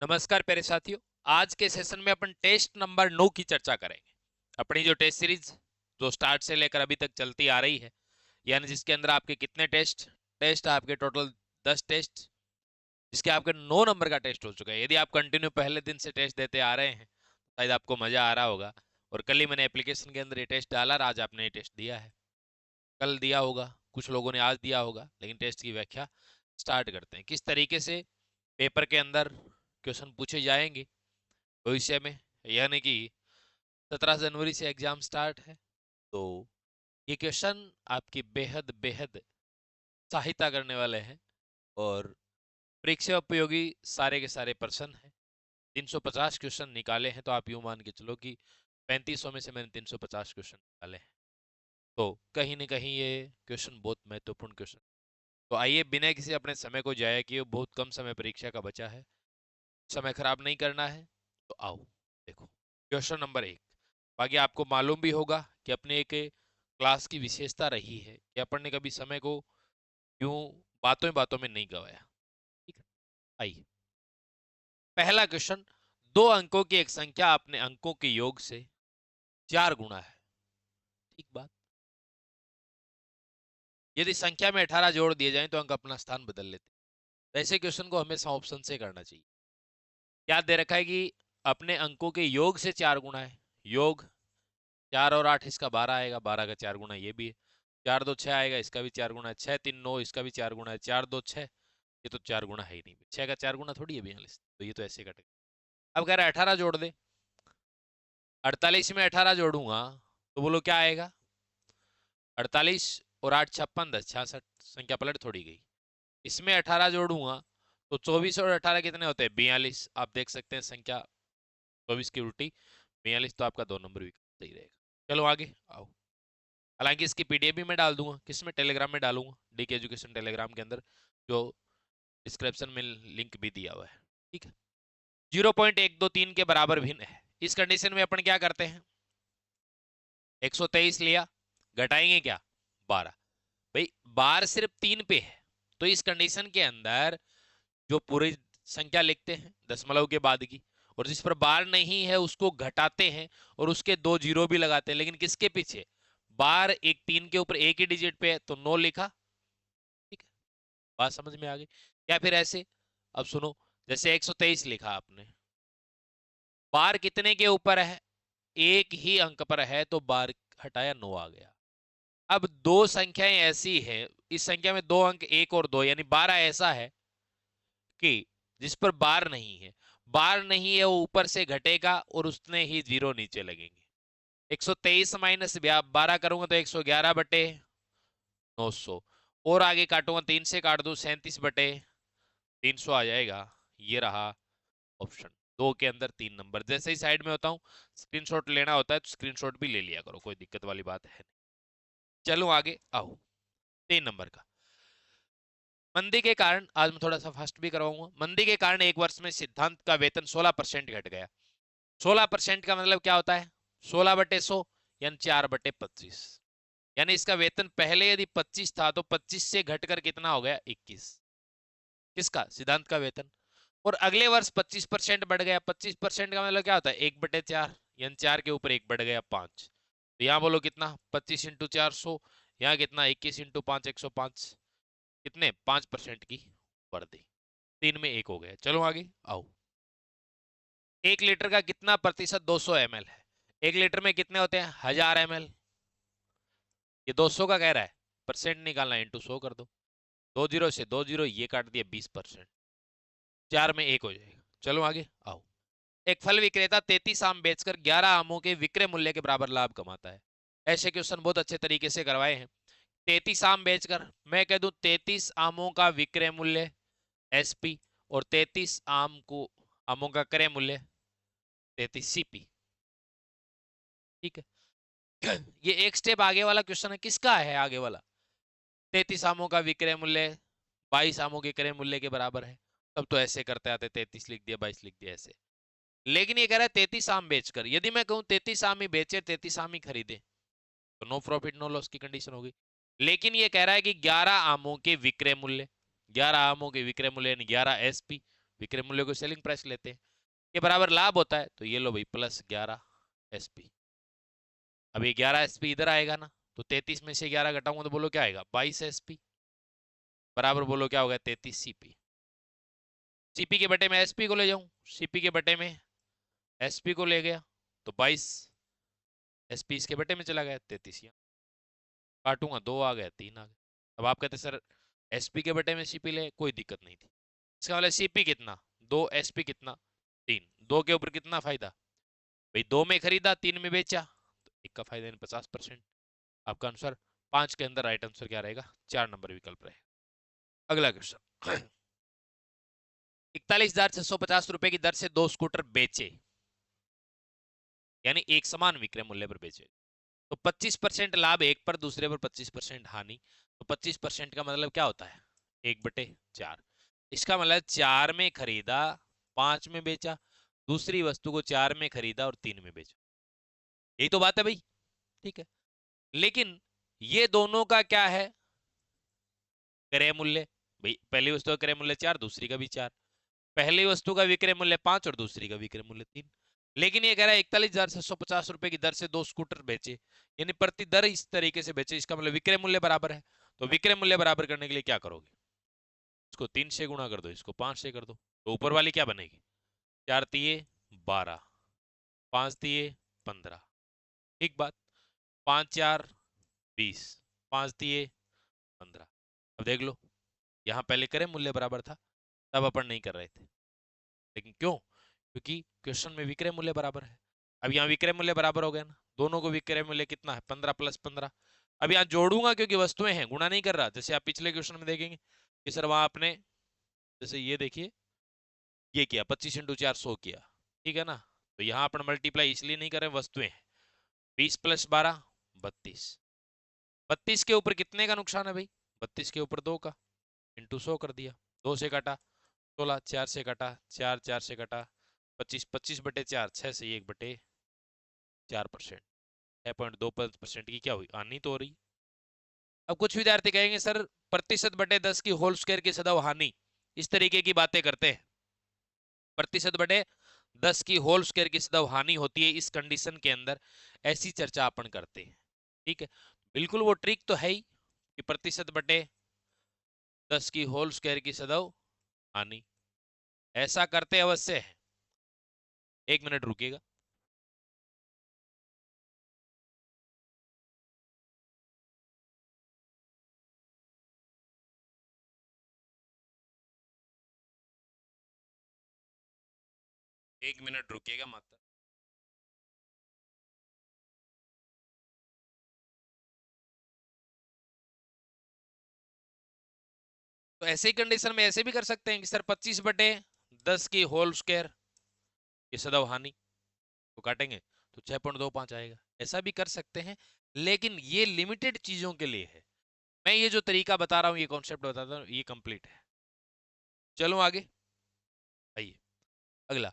नमस्कार प्यारे साथियों। आज के सेशन में अपन टेस्ट नंबर 9 की चर्चा करेंगे। अपनी जो टेस्ट सीरीज जो स्टार्ट से लेकर अभी तक चलती आ रही है, यानी जिसके अंदर आपके कितने टेस्ट टेस्ट आपके टोटल 10 टेस्ट, जिसके आपके 9 नंबर का टेस्ट हो चुका है। यदि आप कंटिन्यू पहले दिन से टेस्ट देते आ रहे हैं तो शायद आपको मजा आ रहा होगा। और कल ही मैंने एप्लीकेशन के अंदर ये टेस्ट डाला और आज आपने ये टेस्ट दिया है। कल दिया होगा, कुछ लोगों ने आज दिया होगा, लेकिन टेस्ट की व्याख्या स्टार्ट करते हैं। किस तरीके से पेपर के अंदर क्वेश्चन पूछे जाएंगे भविष्य में, यानी कि 17 जनवरी से एग्जाम स्टार्ट है। तो ये क्वेश्चन आपकी बेहद बेहद सहायता करने वाले हैं और परीक्षा उपयोगी सारे के सारे प्रश्न हैं। 350 क्वेश्चन निकाले हैं, तो आप यूं मान के चलो कि 3500 में से मैंने 350 क्वेश्चन निकाले हैं। तो कहीं ना कहीं ये क्वेश्चन बहुत महत्वपूर्ण क्वेश्चन। तो आइए बिना किसी अपने समय को जाया किए, बहुत कम समय परीक्षा का बचा है, समय खराब नहीं करना है। तो आओ देखो क्वेश्चन नंबर 1। बाकी आपको मालूम भी होगा कि अपने एक क्लास की विशेषता रही है कि अपन ने कभी समय को यूं बातों बातों में नहीं गवाया। ठीक है, आइए पहला क्वेश्चन। दो अंकों की एक संख्या अपने अंकों के योग से 4 गुना है। ठीक बात। यदि संख्या में 18 जोड़ दिए जाएं तो अंक अपना स्थान बदल लेते हैं। ऐसे क्वेश्चन को हमेशा ऑप्शन से करना चाहिए। याद दे रखा है कि अपने अंकों के योग से 4 गुना है। योग 4 और 8 इसका 12 आएगा, 12 का 4 गुना ये भी है। 4 2 6 आएगा, इसका भी 4 गुना है। 6 3 9 इसका भी 4 गुना है। 4 2 6, ये तो 4 गुना है ही नहीं। 6 का 4 गुना थोड़ी है 42, तो ये तो ऐसे कटेगा। अब कह रहा है 18 जोड़ दे। 48 में 18 जोड़ूंगा तो बोलो क्या आएगा। 48 और 8 56 10 66, संख्या पलट थोड़ी गई। इसमें 18 जोड़ूंगा तो 24 और 18 कितने होते हैं 42। आप देख सकते हैं संख्या 24 की उल्टी 42, तो आपका 2 नंबर भी सही रहेगा। चलो आगे आओ। हालांकि इसकी पीडीएफ भी मैं डाल दूंगा, किसमें, टेलीग्राम में डालूंगा, डीके एजुकेशन टेलीग्राम के अंदर, जो डिस्क्रिप्शन में लिंक भी दिया हुआ है। ठीक है। 0.123 के बराबर भिन्न है। इस कंडीशन में अपन क्या करते हैं, 123 लिया, घटाएंगे क्या 12। भाई बार सिर्फ 3 पे है, तो इस कंडीशन के अंदर जो पूरी संख्या लिखते हैं दशमलव के बाद की, और जिस पर बार नहीं है उसको घटाते हैं और उसके 2 जीरो भी लगाते हैं। लेकिन किसके पीछे, बार एक 3 के ऊपर एक ही डिजिट पे है तो 9 लिखा। ठीक है, बात समझ में आ गई। या फिर ऐसे, अब सुनो, जैसे 123 लिखा आपने, बार कितने के ऊपर है, एक ही अंक पर है, तो बार हटाया 9 आ गया। अब दो संख्याएं ऐसी है, इस संख्या में दो अंक 1 और 2, यानी 12 ऐसा है कि जिस पर बार नहीं है। बार नहीं है वो ऊपर से घटेगा और उतने ही जीरो नीचे लगेंगे। 123 माइनस 12 करूंगा तो 111 बटे 900, और आगे काटूंगा 3 से काट दूं 37 बटे 300 आ जाएगा। ये रहा ऑप्शन 2 के अंदर 3 नंबर। जैसे ही साइड में होता हूँ स्क्रीनशॉट लेना होता है तो स्क्रीनशॉट भी ले लिया करो, कोई दिक्कत वाली बात है नहीं। चलो आगे आओ 3 नंबर का। मंदी के कारण, आज मैं थोड़ा सा फास्ट भी करवाऊंगा, मंदी के कारण एक वर्ष में सिद्धांत का वेतन 16% घट गया। 16% का मतलब क्या होता है, 16/100 यानी 4/25। यानी इसका वेतन पहले यदि 25 था तो 25 से घटकर कितना हो गया 21। किसका, सिद्धांत का वेतन। और अगले वर्ष 25% बढ़ गया। 25% का मतलब क्या होता है 1/4, यानी 4 के ऊपर 1 बढ़ गया 5। तो यहाँ बोलो कितना, 25 इंटू 400, यहाँ कितना 21 इंटू 5 105, कितने 5% की वृद्धि। 3 में 1 हो गया। चलो आगे आओ। 1 लीटर का कितना प्रतिशत 200 ml है। 1 लीटर में कितने होते हैं 1000 ml। ये 200 का कह रहा है, परसेंट निकालना, इंटू 100 कर दो। 2 जीरो से 2 जीरो ये काट दिया 20%, 4 में 1 हो जाएगा। चलो आगे आओ। एक फल विक्रेता 33 आम बेचकर 11 आमों के विक्रय मूल्य के बराबर लाभ कमाता है। ऐसे क्वेश्चन बहुत अच्छे तरीके से करवाए हैं। 33 आम बेचकर, मैं कह दूं 33 आमों का विक्रय मूल्य एसपी, और 33 आमों का क्रय मूल्य 33 सीपी। ठीक है। ये एक स्टेप आगे वाला क्वेश्चन है, किसका है आगे वाला, 33 आमों का विक्रय मूल्य 22 आमों के क्रय मूल्य के बराबर है। तब तो ऐसे करते आते 33 लिख दिया 22 लिख दिया ऐसे। लेकिन ये कह रहा है 33 आम बेचकर, यदि मैं कहूं 33 आम ही बेचे 33 आम ही खरीदे तो नो प्रॉफिट नो लॉस की कंडीशन होगी। लेकिन ये कह रहा है कि 11 आमों के विक्रय मूल्य, 11 आमों के विक्रय मूल्य यानी 11 एसपी, विक्रय मूल्य को सेलिंग प्राइस लेते हैं, के बराबर लाभ होता है, तो ये लो भाई प्लस 11 एसपी। अब ये 11 एसपी इधर आएगा ना, तो 33 में से 11 घटाऊंगा तो बोलो क्या आएगा, 22 एसपी, बराबर बोलो क्या होगा, 33 सीपी। सीपी के बटे में एसपी को ले जाऊं, सीपी के बटे में एसपी को ले गया, तो 22 एसपी इसके बटे में चला गया, 33 यहाँ काटूंगा, 2 आ गया, 3 आ गया। अब आप कहते सर एसपी के बटे में सीपी ले, कोई दिक्कत नहीं थी। इसका मतलब सीपी कितना 2, एसपी कितना 3, 2 के ऊपर कितना फायदा भाई, 2 में खरीदा 3 में बेचा, तो एक का फायदा 50%। आपका आंसर 5 के अंदर राइट आंसर क्या रहेगा, 4 नंबर विकल्प रहेगा। अगला क्वेश्चन 41,650 रुपए की दर से 2 स्कूटर बेचे, यानी एक समान विक्रय मूल्य पर बेचे, तो 25% लाभ एक पर, दूसरे पर 25% हानि, तो 25% का मतलब क्या होता है, 1/4। इसका मतलब 4 में खरीदा 5 में बेचा, दूसरी वस्तु को 4 में खरीदा और 3 में बेचा, यही तो बात है भाई, ठीक है। लेकिन ये दोनों का क्या है, क्रय मूल्य, भाई पहली वस्तु का क्रय मूल्य 4, दूसरी का भी 4, पहली वस्तु का विक्रय मूल्य 5 और दूसरी का विक्रय मूल्य 3। लेकिन ये कह रहा है 41,650 रुपए की दर से 2 स्कूटर बेचे, यानी प्रति दर इस तरीके से बेचे, इसका मतलब विक्रय मूल्य बराबर है। तो विक्रय मूल्य बराबर करने के लिए क्या करोगे, इसको 3 से गुणा कर दो, इसको 5 से कर दो, तो ऊपर वाली क्या बनेगी, 4 तिये 12, 5 तिये 15, ठीक बात, 5 4 20, 5 तिये 15। अब देख लो, यहाँ पहले क्रय मूल्य बराबर था, तब अपन नहीं कर रहे थे, लेकिन क्यों, क्योंकि क्वेश्चन में विक्रय मूल्य बराबर है। अब यहाँ विक्रय मूल्य बराबर हो गया ना, दोनों को विक्रय मूल्य कितना है, 15 + 15। अब यहाँ जोड़ूंगा क्योंकि वस्तुएं हैं, गुणा नहीं कर रहा, जैसे आप पिछले क्वेश्चन में देखेंगे कि सर वहां आपने जैसे ये देखिए ये किया 25 × 4 100 किया, ठीक है ना, तो यहाँ अपन मल्टीप्लाई इसलिए नहीं कर रहे, वस्तुएं हैं, 20 + 12 32, 32 के ऊपर कितने का नुकसान है भाई, 32 के ऊपर 2 का, इंटू 100 कर दिया, 2 से काटा 16, 4 से काटा 4, 4 से काटा 25, 25/4, 6 से 1/4%, 6.2% की क्या हुई, हानि तो हो रही। अब कुछ विद्यार्थी कहेंगे सर प्रतिशत बटे 10 की होल स्क्वायर की सदैव हानि, इस तरीके की बातें करते हैं, प्रतिशत बटे 10 की होल स्क्वायर की सदैव हानि होती है इस कंडीशन के अंदर, ऐसी चर्चा अपन करते हैं, ठीक है। बिल्कुल वो ट्रिक तो है ही कि प्रतिशत बटे 10 की होल स्क्वायर की सदैव हानि, ऐसा करते अवश्य है। 1 मिनट रुकिएगा। एक मिनट रुकिएगा मात्र। तो ऐसे ही कंडीशन में ऐसे भी कर सकते हैं कि सर 25/10 की होल स्क्वायर ये सदैव हानि, तो काटेंगे तो 6.25 आएगा, ऐसा भी कर सकते हैं, लेकिन ये लिमिटेड चीजों के लिए है। मैं ये जो तरीका बता रहा हूं, ये कॉन्सेप्ट बताता हूं, ये कंप्लीट है। चलो आगे आइए। अगला,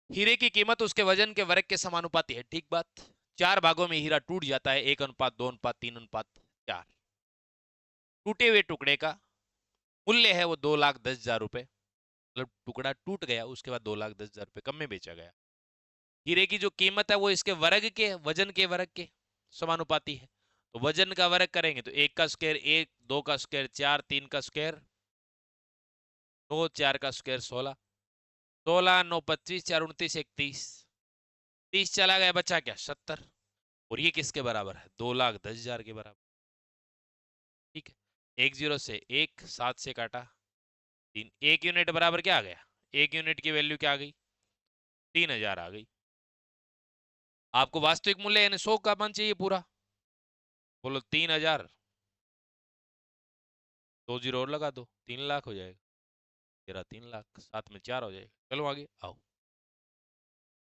हीरे की कीमत उसके वजन के वर्ग के समानुपाती है, ठीक बात। 4 भागों में हीरा टूट जाता है, 1:2:3:4। टूटे हुए टुकड़े का मूल्य है वो 2,10,000 रुपए, मतलब टुकड़ा टूट गया, उसके बाद 2,10,000 रुपए कम में बेचा गया। हीरे की जो कीमत है वो इसके वर्ग के, वजन के वर्ग के समानुपाती है, तो वजन का वर्ग करेंगे तो 1 का स्क्वायर 1, 2 का स्क्वायर 4, 3 का स्क्वायर 9, 4 का स्क्वायर 16, 16 9 25, 4 29 31, 30 चला गया, बचा क्या 70, और ये किसके बराबर है, 2,10,000 के बराबर, ठीक है। 1 0 से 1, 7 से काटा 3, 1 यूनिट बराबर क्या आ गया, 1 यूनिट की वैल्यू क्या आ गई, 3,000 आ गई। आपको वास्तविक मूल्य यानी 100 का मान चाहिए पूरा, बोलो 3,000, 2 जीरो और लगा दो, 3 लाख हो जाएगा, तेरा 3 लाख, साथ में 4 हो जाएगा। चलो आगे आओ।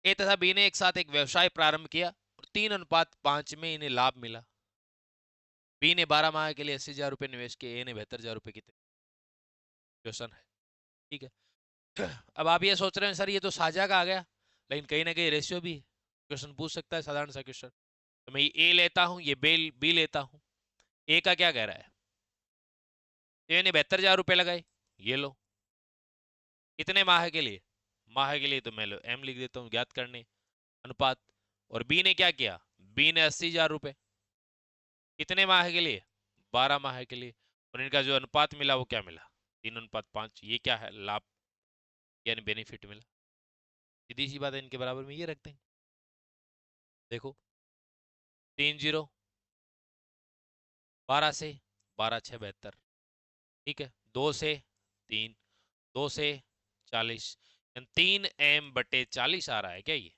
ए तथा बी ने एक साथ एक व्यवसाय प्रारंभ किया और 3:5 में इन्हें लाभ मिला। बी ने 12 माह के लिए 80,000 रुपए निवेश किए, ए ने 72,000 रुपए की क्वेश्चन है, ठीक है। अब आप ये सोच रहे हैं सर ये तो साझा का आ गया, लेकिन कहीं ना कहीं रेशियो भी क्वेश्चन पूछ सकता है, साधारण सा क्वेश्चन। तो मैं ये ए लेता हूं, ये बी लेता हूं। ए का क्या कह रहा है, ए ने 72,000 रुपए लगाए, ये लो, कितने माह के लिए? माह के लिए तो मैं एम लिख देता हूँ ज्ञात करने अनुपात। और बी ने क्या किया? बी ने 80,000 रुपए। कितने माह के लिए? 12 माह के लिए। और इनका जो अनुपात मिला वो क्या मिला? 3:5। ये क्या है? लाभ यानी बेनिफिट मिला। सीधी सी बात है, इनके बराबर में ये रखते हैं। देखो 3 0 12 से 12 6 72। ठीक है, 2 से 3, 2 से 40, 3m/40 आ रहा है क्या ये?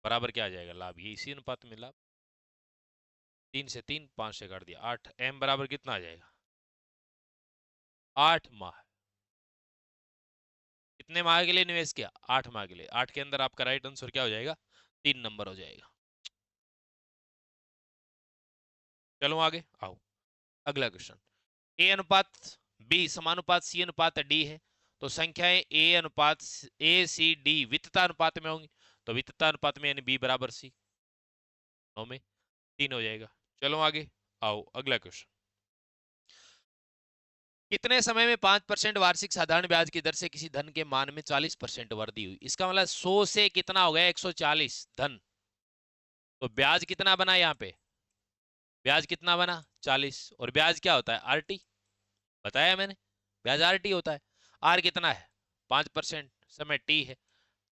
बराबर क्या आ जाएगा? लाभ। ये इसी अनुपात में लाभ। 3 से 3, 5 से काट दिया 8, m बराबर कितना आ जाएगा? 8 माह। कितने माह के लिए निवेश किया? 8 माह के लिए। 8 के अंदर आपका राइट आंसर क्या हो जाएगा? 3 नंबर हो जाएगा। चलो आगे आओ। अगला क्वेश्चन। ए अनुपात बी समानुपात सी अनुपात डी है, तो संख्याएं ए अनुपात ए सी डी वित्तता अनुपात में होंगी। तो वित्तता अनुपात में यानी बी बराबर सी, 9 में 3 हो जाएगा। चलो आगे आओ। अगला क्वेश्चन। कितने समय में 5% वार्षिक साधारण ब्याज की दर से किसी धन के मान में 40% वृद्धि हुई? इसका मतलब 100 से कितना हो गया? 140 धन। तो ब्याज कितना बना यहाँ पे? ब्याज कितना बना? 40। और ब्याज क्या होता है? आरटी। बताया मैंने, ब्याज आरटी होता है। आर कितना है? 5%। समय टी है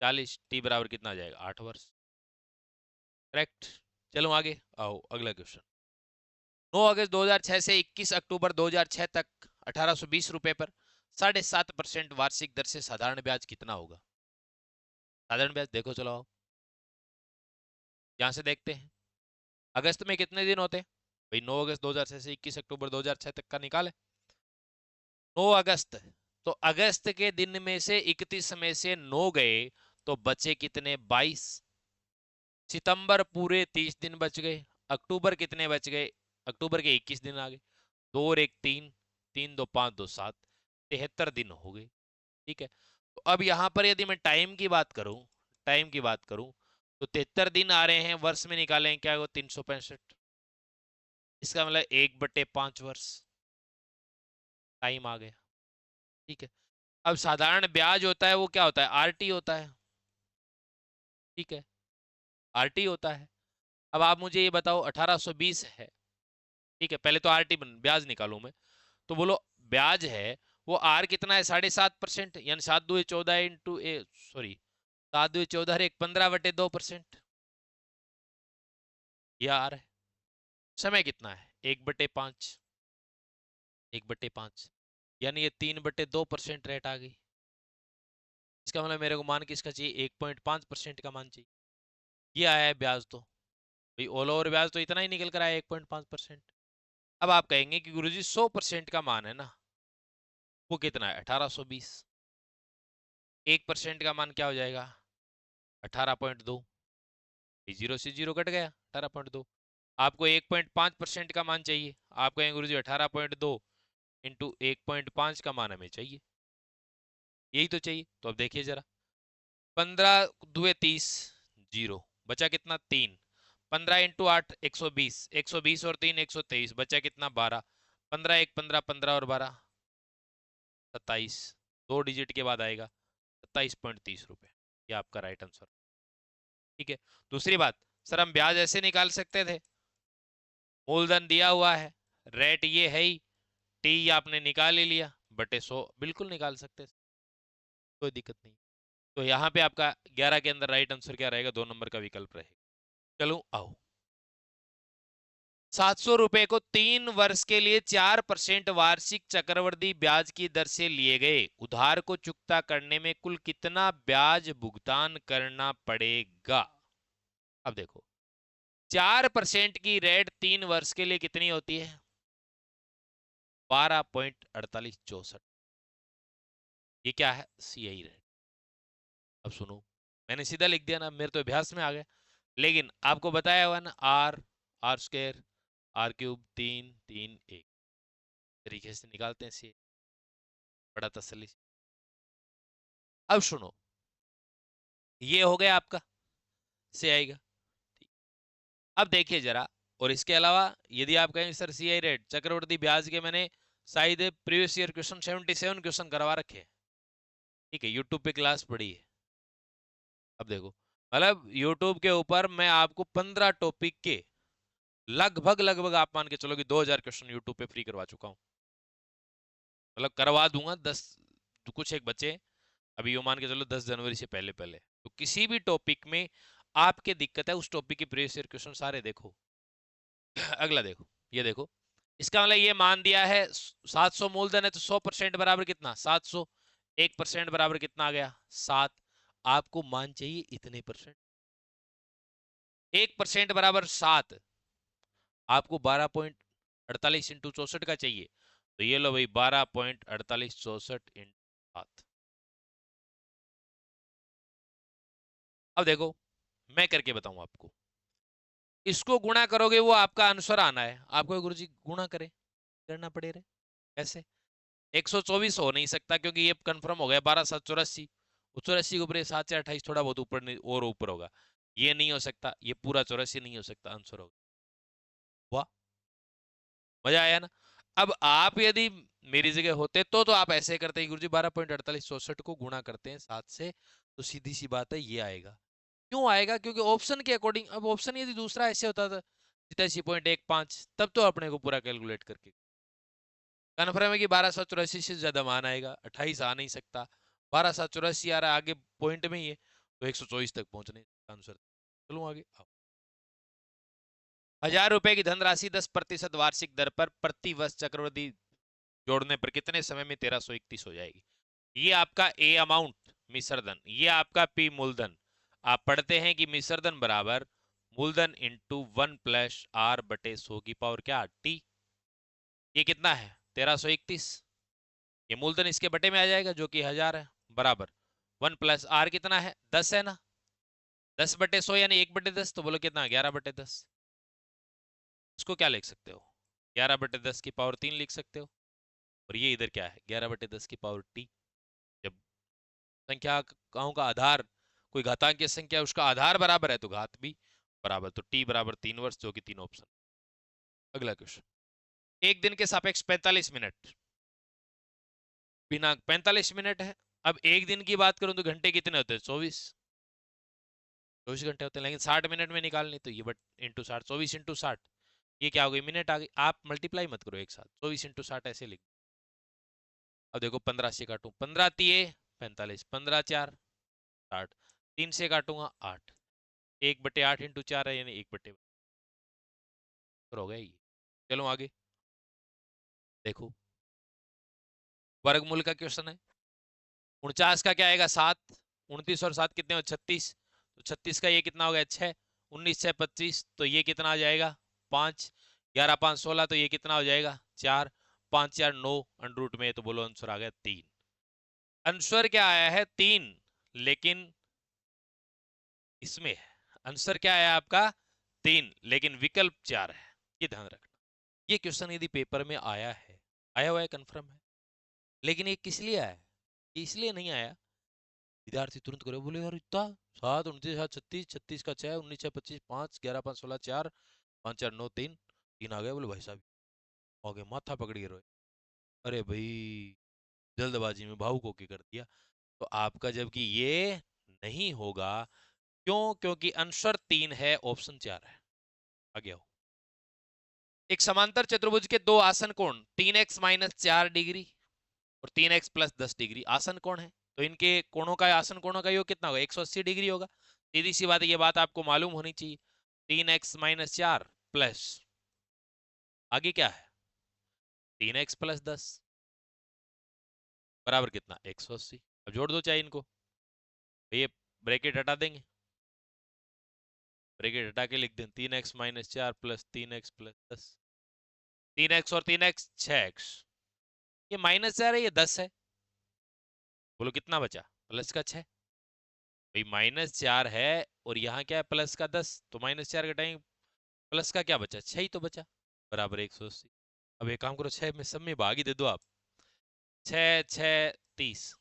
40। टी बराबर कितना आ जाएगा? 8 वर्ष। करेक्ट। चलो आगे आओ। अगला क्वेश्चन। 9 अगस्त 2006 से 21 अक्टूबर 2006 तक 1820 रुपए पर 7.5% वार्षिक दर से साधारण ब्याज कितना होगा? साधारण ब्याज देखो, चलो आओ यहां से देखते हैं। अगस्त में कितने दिन होते हैं भाई? 9 अगस्त 2006 से 21 अक्टूबर 2006 तक का निकाले। 9 अगस्त, तो अगस्त के दिन में से 31 में से 9 गए तो बचे कितने? 22। सितंबर पूरे 30 दिन बच गए। अक्टूबर कितने बच गए? अक्टूबर के 21 दिन आ गए। 2 और 1 3, 3 2 5 2 7, 73 दिन हो गए। ठीक है, तो अब यहां पर यदि मैं टाइम की बात करूं, टाइम की बात करूं, तो 73 दिन आ रहे हैं, वर्ष में निकालें क्या होगा? 365। इसका मतलब 1/5 वर्ष टाइम आ गया। ठीक है, अब साधारण ब्याज होता है वो क्या होता है? आरटी होता है। ठीक है, आरटी होता है। अब आप मुझे ये बताओ 1820 है। ठीक है, पहले तो आरटी ब्याज निकालू मैं। तो बोलो ब्याज है वो आर कितना है? 7.5%, यानी 7×2 = 14 इंटू ए, सॉरी 7×2 = 14 एक 15/2%। ये आर है। समय कितना है? 1/5, 1/5, यानी ये 3/2% रेट आ गई। इसका मतलब मेरे को मान किसका चाहिए? 1.5% का मान चाहिए। ये आया है ब्याज। तो भाई ऑल ओवर ब्याज तो इतना ही निकल कर आया 1.5%। अब आप कहेंगे कि गुरुजी 100% का मान है ना, वो कितना है? 1820। 1% का मान क्या हो जाएगा? 18.2। जीरो से जीरो कट गया, 18.2। आपको 1.5% का मान चाहिए। आप कहेंगे गुरुजी 18.2 इंटू 1.5 का मान हमें चाहिए, यही तो चाहिए। तो अब देखिए जरा, 15×2 = 30, जीरो बचा कितना? 3। 15 × 8 120, 120 और 3 123, बचा कितना? 12। 15 1 15, 15 और 12 27। 2 डिजिट के बाद आएगा 27.30 रुपए। ये आपका राइट आंसर। ठीक है, दूसरी बात, सर हम ब्याज ऐसे निकाल सकते थे, मूलधन दिया हुआ है, रेट ये है ही, टी आपने निकाल ही लिया, बटे 100, बिल्कुल निकाल सकते थे, कोई दिक्कत नहीं। तो यहाँ पे आपका 11 के अंदर राइट आंसर क्या रहेगा? 2 नंबर का विकल्प रहेगा। चलो आओ। 700 रुपए को 3 वर्ष के लिए 4% वार्षिक चक्रवृद्धि ब्याज की दर से लिए गए उधार को चुकता करने में कुल कितना ब्याज भुगतान करना पड़ेगा? अब देखो 4% की रेट 3 वर्ष के लिए कितनी होती है? 12.4864। ये क्या है? CI rate. अब सुनो, मैंने सीधा लिख दिया ना, मेरे तो अभ्यास में आ गया। लेकिन आपको बताया हुआ ना, आर² r³ 3 3 1 तरीके से निकालते हैं सी, बड़ा तसल्ली से। अब सुनो, ये हो गया आपका से आएगा। अब देखिए जरा, और इसके अलावा यदि आप कहें सर सीआई रेट चक्रवृद्धि ब्याज के मैंने शायद प्रीवियस ईयर क्वेश्चन 77 क्वेश्चन करवा रखे हैं, ठीक है, यूट्यूब पे क्लास पढ़ी है। अब देखो, मतलब यूट्यूब के ऊपर मैं आपको 15 टॉपिक के लगभग लगभग आप मान के चलो कि 2000 क्वेश्चन यूट्यूब पे फ्री करवा चुका हूँ। मतलब करवा दूंगा 10, तो कुछ एक बचे अभी, यो मान के चलो 10 जनवरी से पहले पहले। तो किसी भी टॉपिक में आपके दिक्कत है, उस टॉपिक के प्रीवियस ईयर क्वेश्चन सारे देखो। अगला देखो, ये देखो, इसका मतलब ये मान दिया है 700 मूलधन है तो 100% बराबर कितना 700, 1% बराबर कितना आ गया 7। आपको मान चाहिए इतने परसेंट, 1% बराबर 7, आपको 12.48 इंटू 64 का चाहिए। तो ये लो भाई 12.4864 इंटू 7। अब देखो, मैं करके बताऊं आपको, इसको गुणा करोगे वो आपका आंसर आना है। आपको गुरुजी गुणा करे करना पड़ेगा कैसे? 124 हो नहीं सकता क्योंकि ये कंफर्म हो गया 12 7 84, 84 के ऊपर 7 से 28 थोड़ा बहुत ऊपर और ऊपर होगा, ये नहीं हो सकता, ये पूरा 84 नहीं हो सकता, आंसर होगा। वाह, मजा आया ना? अब आप यदि मेरी जगह होते तो आप ऐसे करते हैं गुरुजी 12.4864 को गुणा करते हैं 7 से, तो सीधी सी बात है ये आएगा। क्यों आएगा? क्योंकि ऑप्शन के अकॉर्डिंग, अब ऑप्शन यदि दूसरा ऐसे होता था 87.15 तब तो अपने को पूरा कैलकुलेट करके कन्फर्म है कि 1284 से ज्यादा मान आएगा, 28 आ नहीं सकता, 1284 आ रहा आगे पॉइंट में ही है, तो 124 तक पहुंचने का आंसर। चलो आगे आओ। 1000 रुपए की धनराशि 10% वार्षिक दर पर प्रति वर्ष चक्रवृद्धि जोड़ने पर कितने समय में 1331 हो जाएगी? ये आपका ए अमाउंट मिश्र धन, ये आपका पी मूलधन। आप पढ़ते हैं कि मिश्र धन बराबर मूलधन इंटू 1+r/100 की पावर क्या टी। ये कितना है 1331, ये मूलधन इसके बटे में आ जाएगा जो कि 1000 है, बराबर 1+r कितना है 10 है ना, 10/100 यानी 1/10, तो बोलो कितना 11/10। इसको क्या लिख सकते हो 11/10 की पावर 3 लिख सकते हो। और ये इधर क्या है 11/10 की पावर टी। जब संख्याओं का आधार कोई घातांकीय संख्या उसका आधार बराबर है तो घात भी बराबर, तो टी बराबर 3 वर्ष, जो कि 3 ऑप्शन। अगला क्वेश्चन, एक दिन के सापेक्ष 45 मिनट दिनांक 45 मिनट है। अब एक दिन की बात करूं तो घंटे कितने होते हैं 24, 24 घंटे होते हैं, लेकिन 60 मिनट में निकालनी तो ये बट इंटू 60, 24 इंटू 60, ये क्या हो गई मिनट आ गई। आप मल्टीप्लाई मत करो एक साथ, 24 इंटू 60 ऐसे लिख। अब देखो 15 से काटू, 15 तिये 45, 15×4 = 60, 3 से काटूंगा 8, 1/8 इंटू 4 है यानी 1/, हो गया ये। चलो आगे देखो, वर्गमूल का क्वेश्चन है। 49 का क्या आएगा 7, 29 और 7 कितने हो 36, तो 36 का ये कितना हो गया 6, 19 6 25, तो ये कितना आ जाएगा 5, 11 5 16, तो ये कितना हो जाएगा 4, 5 4 9 अंडर में, तो बोलो आंसर आ गया 3। आंसर क्या आया है 3, लेकिन इसमें आंसर क्या आया आपका 3, लेकिन विकल्प 4 है, ये ध्यान रखना। ये क्वेश्चन यदि पेपर में आया है, आया हुआ है कंफर्म है, लेकिन ये किस लिए आया है? ये इसलिए नहीं आया, विद्यार्थी तुरंत करे बोले यार इतना 7 29 7 36, 36 का 6, 19 6 25, 5 11 5 16 4, 5 4 9 3, 3 आ गया, बोले भाई साहब हो गए, माथा पकड़ के रोए। अरे भाई जल्दबाजी में भावुक होके कर दिया। तो आपका जबकि ये नहीं होगा, क्यों? क्योंकि आंसर 3 है, ऑप्शन 4 है। आगे आओ, एक समांतर चतुर्भुज के दो आसन कोण 3x-4 डिग्री और 3x+10 डिग्री आसन कोण है, तो इनके कोणों का आसन कोणों का योग कितना होगा 180 डिग्री होगा। सीधी सी बात है, ये बात आपको मालूम होनी चाहिए। 3x-4 प्लस आगे क्या है 3x+10 बराबर कितना 180। अब जोड़ दो चाहे इनको, ये ब्रैकेट हटा देंगे, ब्रैकेट हटा के लिख दें 3x-4 प्लस 3x+10, 3x और 3x 6x, ये -4 है ये 10 है, बोलो कितना बचा प्लस का 6, भाई -4 है और यहाँ क्या है प्लस का 10, तो -4 घटाएंगे, प्लस का क्या बचा 6 ही तो बचा, बराबर 180। अब एक काम करो 6 में सब में भाग ही दे दो आप, 6 6 30,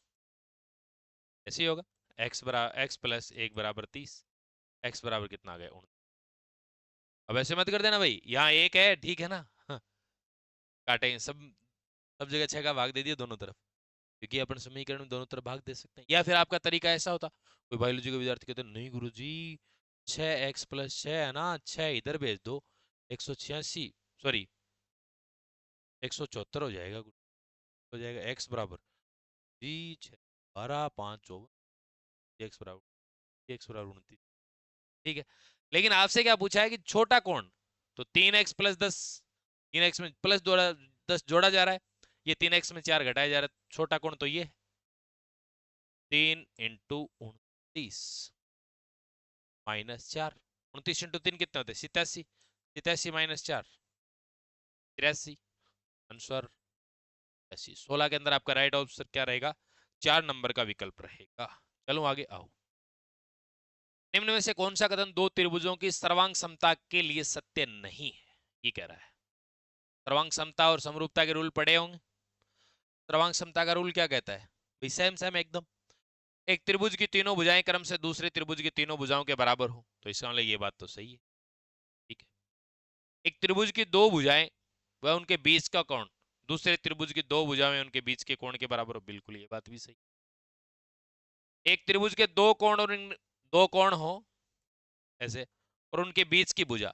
ऐसे ही होगा, x प्लस 1 बराबर 30, x बराबर कितना आ गया 29। अब ऐसे मत कर देना भाई, यहाँ एक है ठीक है ना, हाँ, काटेंगे सब, सब जगह 6 का भाग दे दिया दोनों तरफ। क्योंकि अपन समीकरण में दोनों तरफ भाग दे सकते हैं। या फिर आपका तरीका ऐसा होता, कोई बायोलॉजी का विद्यार्थी कहते नहीं गुरुजी 6x+6 है ना, 6 इधर भेज दो, 186 सॉरी 174 हो जाएगा, हो जाएगा x बराबर जी 6 12 5 54, x बराबर 29। ठीक है, लेकिन आपसे क्या पूछा है कि छोटा कोण, तो 3x+10, 3x में प्लस 10 जोड़ा जा रहा है, ये 3x में 4 घटाया जा रहा है, छोटा कोण तो ये 3 × 29 -4, 29 × 3 कितने होते हैं 87, 87 -4 83, आंसर 16 के अंदर आपका राइट आंसर क्या रहेगा, 4 नंबर का विकल्प रहेगा। चलो आगे आओ। निम्न में से कौन सा कथन दो त्रिभुजों की सर्वांग समता के लिए सत्य नहीं है, ये कह रहा है। सर्वांग समता और समरूपता के रूल पढ़े होंगे। सर्वांग समता का रूल क्या कहता है भाई, सेम सेम एकदम, एक त्रिभुज की तीनों भुजाएं क्रम से दूसरे त्रिभुज की तीनों भुजाओं के बराबर हो, तो इसका मतलब ये बात तो सही है। ठीक है, एक त्रिभुज की दो भुजाएं वह उनके बीच का कोण दूसरे त्रिभुज की दो भुजाएं उनके बीच के कोण के बराबर हो, बिल्कुल ये बात भी सही। एक त्रिभुज के दो कोण और दो कोण हो ऐसे, और उनके बीच की भुजा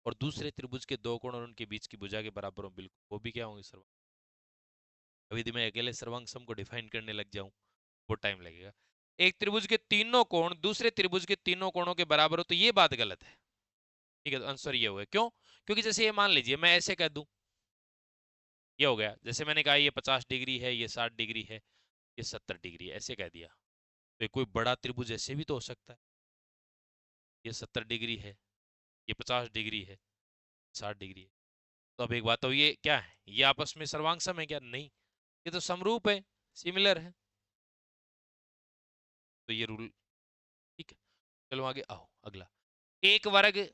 और दूसरे त्रिभुज के दो कोण और उनके बीच की भुजा के बराबर हो, बिल्कुल वो भी क्या होंगे सर्वांग। अभी यदि मैं अकेले सर्वांग सम को डिफाइन करने लग जाऊं वो टाइम लगेगा। एक त्रिभुज के तीनों कोण दूसरे त्रिभुज के तीनों कोणों के बराबर हो, तो ये बात गलत है। ठीक है, तो आंसर ये हो गया। क्यों? क्योंकि जैसे ये मान लीजिए मैं ऐसे कह दूं, ये हो गया, जैसे मैंने कहा ये 50 डिग्री है, ये 60 डिग्री है, ये 70 डिग्री है, ऐसे कह दिया, तो कोई बड़ा त्रिभुज ऐसे भी तो हो सकता है, ये 70 डिग्री है, ये 50 डिग्री है, 60 डिग्री है। तो अब एक बात, तो ये क्या है, ये आपस में सर्वांग सम है क्या? नहीं, ये तो समरूप है, सिमिलर है, तो ये रूल ठीक है। चलो आगे आओ, अगला। एक वर्ग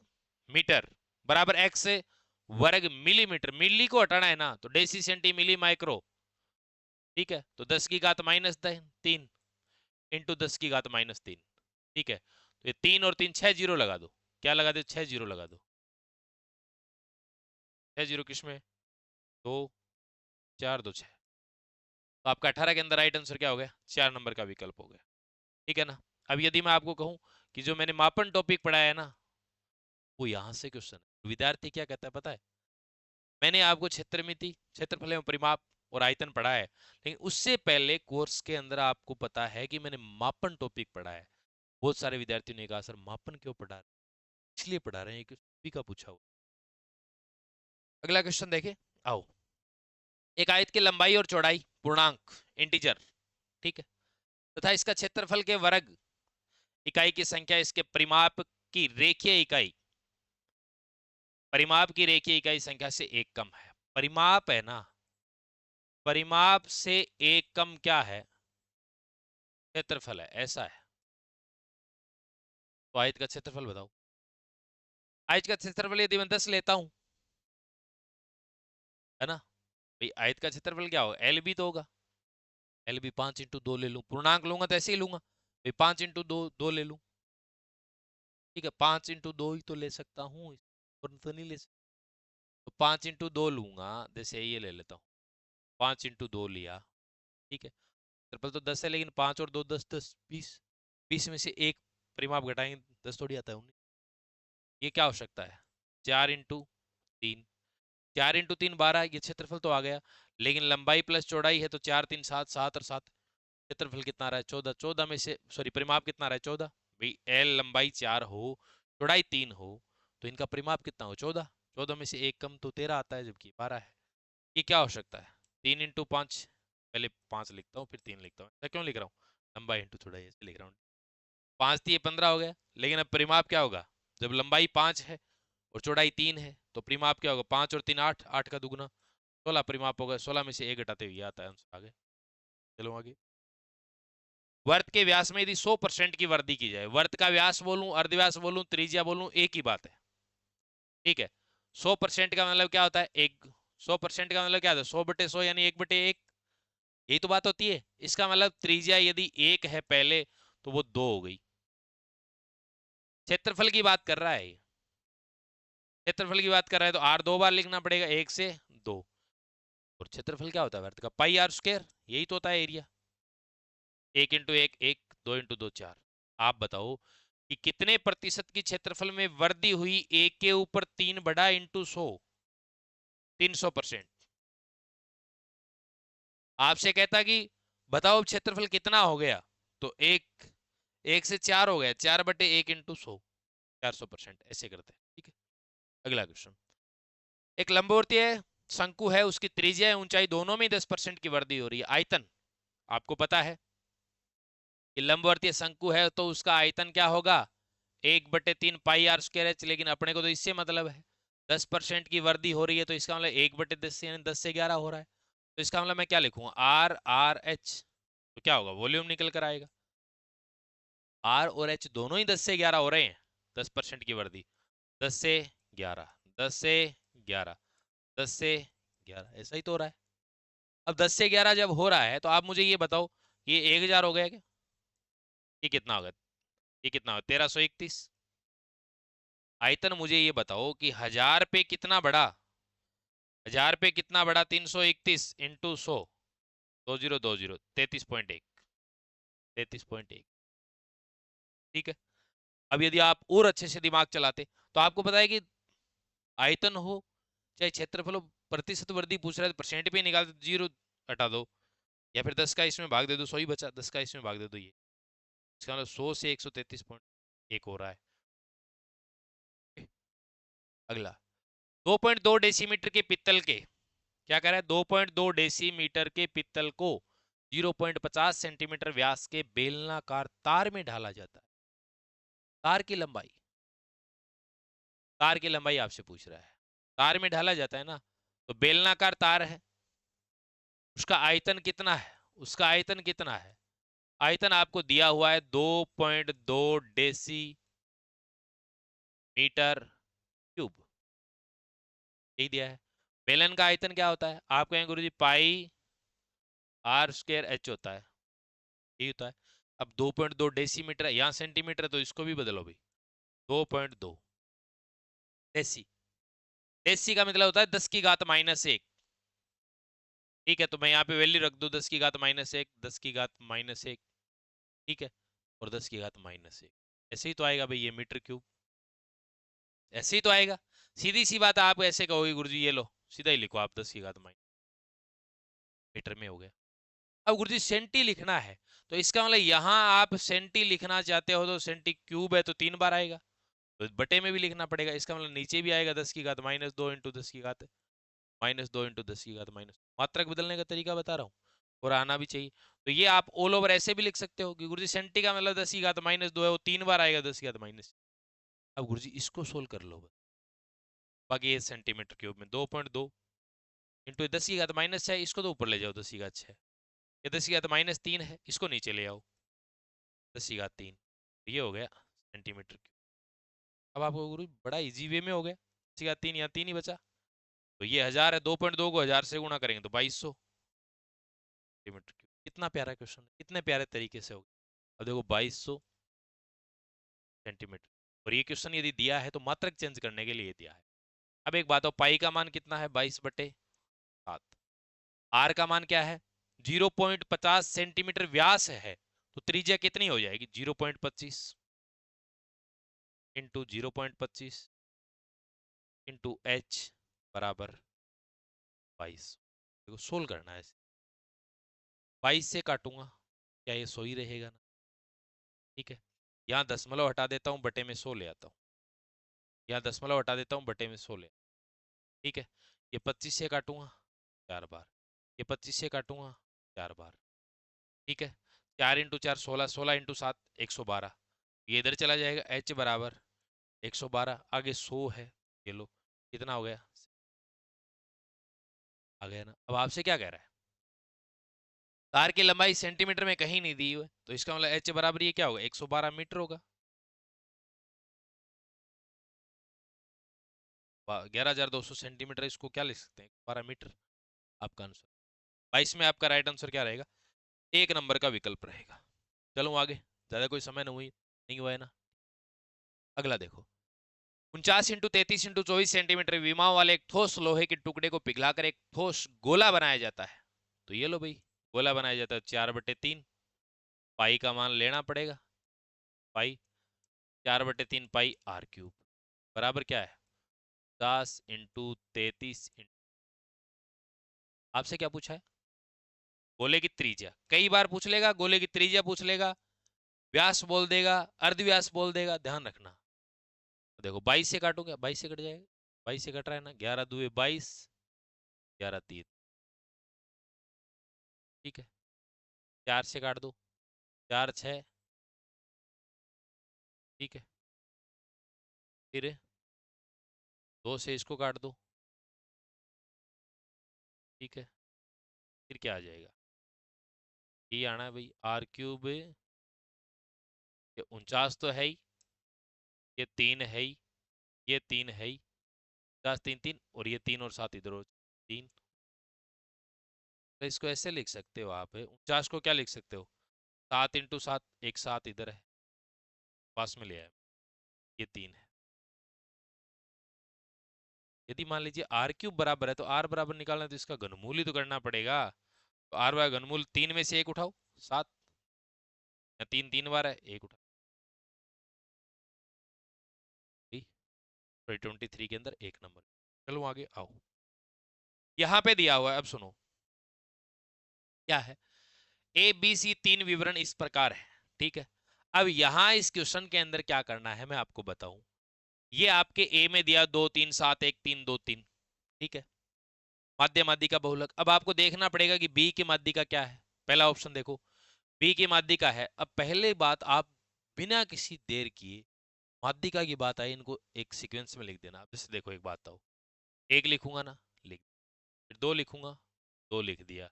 मीटर बराबर x वर्ग मिलीमीटर, मिली को हटाना है ना, तो डेसी सेंटी मिली माइक्रो, ठीक है, तो 10 की घात -3 इंटू 10 की घात -3। ठीक है, तो ये 3 और 3 6 जीरो लगा दो, क्या लगा दो 6 जीरो लगा दो, 6 जीरो किसमें 2 4 2 6, तो आपका 18 के अंदर राइट आंसर क्या हो गया, 4 नंबर का विकल्प हो गया। ठीक है ना। अब यदि मैं आपको कहूं कि जो मैंने मापन टॉपिक पढ़ाया है ना, वो यहां से क्वेश्चन है। विद्यार्थी क्या कहता है पता है, मैंने आपको क्षेत्रमिति, क्षेत्रफल एवं परिमाप और आयतन पढ़ा है, लेकिन उससे पहले कोर्स के अंदर आपको पता है कि मैंने मापन टॉपिक पढ़ा है। बहुत सारे विद्यार्थियों ने कहा सर मापन क्यों पढ़ा रहे, इसलिए पढ़ा रहे हैं, क्योंकि का पूछा हुआ। अगला क्वेश्चन देखे, आओ। एक आयत की लंबाई और चौड़ाई पूर्णांक इंटीजर, ठीक है, तथा इसका क्षेत्रफल के वर्ग इकाई की संख्या इसके परिमाप की रेखीय इकाई, परिमाप की रेखीय इकाई संख्या से एक कम है। परिमाप है ना, परिमाप से एक कम क्या है, क्षेत्रफल है, ऐसा है। तो आयत का क्षेत्रफल बताओ। आयत का क्षेत्रफल यदि मैं 10 लेता हूं, है ना भाई, आयत का क्षेत्रफल क्या होगा, एल बी तो होगा, एल बी 5 × 2 ले लूं, पूर्णांक लूंगा तो ऐसे ही लूंगा भाई, 5 × 2 2 ले लूं, ठीक है, 5 × 2 ही तो ले सकता हूँ, और तो नहीं ले सकता, तो 5 × 2 लूंगा, जैसे ये ले लेता हूँ, 5 × 2 लिया, ठीक है, ट्रिपल तो 10 है, लेकिन 5 और 2 10 10 20, 20 में से एक परिमाप घटाएंगे 10 थोड़ी आता है 19। ये क्या हो सकता है, 4 × 3, 4 × 3 12, ये क्षेत्रफल तो आ गया, लेकिन लंबाई प्लस चौड़ाई है, तो 4 3 7 7 और 7, क्षेत्रफल कितना आ रहा है 14, 14 में से सॉरी परिमाप कितना आ रहा है 14, भाई एल लंबाई 4 हो चौड़ाई 3 हो, तो इनका परिमाप कितना हो 14, 14 में से एक कम तो 13 आता है, जबकि 12 है। ये क्या हो सकता है, 3 × 5, पहले 5 लिखता हूँ फिर 3 लिखता हूँ, ऐसा क्यों लिख रहा हूँ, लंबाई इंटू चौड़ाई ऐसे लिख रहा हूँ, 5 3 15 हो गया, लेकिन अब परिमाप क्या होगा, जब लंबाई 5 है और चौड़ाई 3 है, तो परिमाप क्या होगा, 5 और 3 8, 8 का दुगुना 16 परिमाप होगा, 16 में से एक घटाते हुए आता है आंसर आगे। चलो आगे। वर्त के व्यास में यदि 100% की वृद्धि की जाए, वर्त का व्यास बोलूं, अर्धव्यास बोलूं, त्रिज्या बोलूं, एक ही बात है, ठीक है। 100% का मतलब क्या होता है, एक 100% का मतलब क्या होता है, 100/100 यानी 1/1, यही तो बात होती है। इसका मतलब त्रिज्या यदि एक है पहले, तो वो 2 हो गई। क्षेत्रफल की बात कर रहा है, क्षेत्रफल की बात कर रहा है, तो r 2 बार लिखना पड़ेगा, 1 से 2, और क्षेत्रफल क्या होता है वृत्त का? पाई आर स्क्वायर, यही तो होता है एरिया। 1 × 1 1, 2 × 2 4। आप बताओ कि कितने प्रतिशत की क्षेत्रफल में वृद्धि हुई 1 के ऊपर 3 बड़ा इंटू 100? 300%। आपसे कहता कि बताओ क्षेत्रफल कितना हो गया, तो 1 से 4 हो गया, 4/1 × 100, 400%। ऐसे करते हैं, ठीक है। अगला क्वेश्चन। एक लंबवर्तीय शंकु है, उसकी त्रिज्या एवं ऊंचाई दोनों में 10% की वृद्धि हो रही है। आयतन आपको पता है कि लंबवर्तीय शंकु है तो उसका आयतन क्या होगा? 1/3 πr² लेकिन अपने को तो इससे मतलब है 10% की वृद्धि हो रही है, तो इसका मतलब 1/10 यानी 10 से 11 हो रहा है। तो इसका मतलब मैं क्या लिखूंगा? R/H। तो क्या होगा? वॉल्यूम निकल कर आएगा। R और H दोनों ही 10 से 11 हो रहे हैं, 10% की वृद्धि। 10 से 11, 10 से 11, 10 से 11, ऐसा ही तो हो रहा है। अब 10 से 11 जब हो रहा है तो आप मुझे ये बताओ, ये 1000 हो गया क्या? ये कितना होगा? ये कितना होगा? 1331। आयतन मुझे ये बताओ कि 1000 पे कितना बड़ा? 1000 पे कितना बड़ा? 331 इंटू 100, 2020, 33.1, 33.1। ठीक है। अब यदि आप और अच्छे से दिमाग चलाते तो आपको पता है कि आयतन हो चाहे क्षेत्रफल हो, प्रतिशत वृद्धि पूछ रहा है तो परसेंट पे निकाल दो, 0 हटा दो, या फिर 10 का इसमें भाग दे दो, 100 ही बचा, 10 का इसमें भाग दे दो। ये इसका मतलब 100 से 133.1 हो रहा है। अगला, 2.2 डेसीमीटर के पित्तल के, क्या कह रहा है? 2.2 डेसीमीटर के पित्तल को 0.50 सेंटीमीटर व्यास के बेलनाकार तार में ढाला जाता है। तार की लंबाई, तार की लंबाई आपसे पूछ रहा है। तार में ढाला जाता है ना, तो बेलनाकार तार है, उसका आयतन कितना है? उसका आयतन कितना है? आयतन आपको दिया हुआ है 2.2 डेसीमीटर क्यूब, यही दिया है। बेलन का आयतन क्या होता है? आप कहेंगे गुरुजी πr² H होता है, यही होता है। अब 2.2 डेसीमीटर, यहाँ सेंटीमीटर है तो इसको भी बदलो भाई, 2.2 डेसी। डेसी का मतलब होता है 10⁻⁻1। ठीक है, तो मैं यहाँ पे वैल्यू रख दूं 10⁻⁻1, 10⁻⁻1, ठीक है, और 10⁻⁻1। ऐसे ही तो आएगा भाई ये मीटर क्यूब, ऐसे ही तो आएगा। सीधी सी बात, आप ऐसे कहोगे गुरुजी ये लो सीधा ही लिखो आप, 10⁻⁻, मीटर में हो गया। अब गुरुजी सेंटी लिखना है, तो इसका मतलब यहाँ आप सेंटी लिखना चाहते हो तो सेंटी क्यूब है तो 3 बार आएगा, तो बटे में भी लिखना पड़ेगा। इसका मतलब नीचे भी आएगा 10⁻⁻2 इंटू 10⁻⁻2 इंटू 10⁻⁻, मात्रक बदलने का तरीका बता रहा हूँ, और आना भी चाहिए। तो ये आप ऑल ओवर ऐसे भी लिख सकते हो कि गुरुजी सेंटी का मतलब 10⁻⁻2 है, वो 3 बार आएगा 10⁻⁻। अब गुरुजी इसको सोल्व कर लो, बाकी ये सेंटीमीटर क्यूब में 2.2 इंटू 10⁻⁻6 है, इसको तो ऊपर ले जाओ 10⁻6, ये 10⁻3 है, इसको नीचे ले आओ 10⁻3, ये हो गया सेंटीमीटर क्यूब। अब आपको गुरु बड़ा इजी वे में हो गया, 10⁻3 यहाँ 3 ही बचा, तो ये 1000 है, 2.2 को 1000 से गुणा करेंगे तो 2200 सेंटीमीटर क्यूब। कितना प्यारा क्वेश्चन है, कितने प्यारे तरीके से हो गया। अब देखो 2200 सेंटीमीटर, और ये क्वेश्चन यदि दिया है तो मात्रक चेंज करने के लिए दिया है। अब एक बात हो, पाई का मान कितना है? 22/7। आर का मान क्या है? 0.50 सेंटीमीटर व्यास है, तो त्रिज्या कितनी हो जाएगी? 0.25 इंटू 0.25 इंटू एच बराबर 22। देखो सोल्व करना है, 22 से काटूंगा, क्या ये 100 ही रहेगा ना? ठीक है, यहाँ दशमलव हटा देता हूँ, बटे में 100 ले आता हूँ, यहाँ दशमलव हटा देता हूँ, बटे में 100 ले। ठीक है, ये 25 से काटूंगा 4 बार, ये 25 से काटूंगा 4 बार, ठीक है। 4 इंटू 4 16, 16 इंटू 7 112, ये इधर चला जाएगा, h बराबर 112, आगे 100 है, ये लो कितना हो गया, आ गया ना? अब आपसे क्या कह रहा है? तार की लंबाई सेंटीमीटर में कहीं नहीं दी हुई, तो इसका मतलब h बराबर ये क्या होगा? 112 मीटर होगा। 11200 सेंटीमीटर, इसको क्या लिख सकते हैं? 12 मीटर। आपका आंसर 22 में आपका राइट आंसर क्या रहेगा? 1 नंबर का विकल्प रहेगा। चलो आगे, ज्यादा कोई समय नहीं हुआ है ना। अगला देखो, 49 × 33 × 24 सेंटीमीटर विमाओं वाले एक ठोस लोहे के टुकड़े को पिघलाकर एक ठोस गोला बनाया जाता है। तो ये लो भाई, गोला बनाया जाता है 4/3 पाई का मान लेना पड़ेगा। पाई 4/3 पाई r³ बराबर क्या है 10 × 33 आपसे क्या पूछा है गोले की त्रिज्या। कई बार पूछ लेगा, गोले की त्रिज्या पूछ लेगा, व्यास बोल देगा, अर्धव्यास बोल देगा, ध्यान रखना। देखो 22 से काटूंगा, 22 से कट जाएगा, 22 से कट रहा है ना, 11 दूए 22, 11 3, ठीक है। 4 से काट दो, 4 6, ठीक है। फिर 2 से इसको काट दो, ठीक है। फिर क्या आ जाएगा, ये आना है भाई r³, ये 49 तो है ही, ये 3 है ही, ये 3 है ही, 10 3 3, और ये 3 और 7 इधर हो 3। तो इसको ऐसे लिख सकते हो आप, 49 को क्या लिख सकते हो 7 × 7, एक 7 इधर है पास में ले आए, ये 3 है। यदि मान लीजिए r³ बराबर है तो r बराबर निकालना है तो इसका घनमूल ही तो करना पड़ेगा। तो r बार घनमूल 3 में से 1 उठाओ 7, या 3 3 बार है 1 उठाओ, 23 के अंदर 1 नंबर। चलो आगे आओ, यहाँ पे दिया हुआ है, अब सुनो क्या है, ए बी सी 3 विवरण इस प्रकार है, ठीक है। अब यहाँ इस क्वेश्चन के अंदर क्या करना है मैं आपको बताऊं। ये आपके ए में दिया 2 3 7 1 3 2 3, ठीक है। माध्य माध्यिका का बहुलक, अब आपको देखना पड़ेगा कि बी की माध्यिका क्या है। पहला ऑप्शन देखो बी की माध्यिका है। अब पहले बात आप बिना किसी देर किए माध्यिका की बात आई, इनको एक सीक्वेंस में लिख देना। जैसे देखो एक बात आओ, एक लिखूंगा ना, लिख, फिर 2 लिखूंगा, 2 लिख दिया,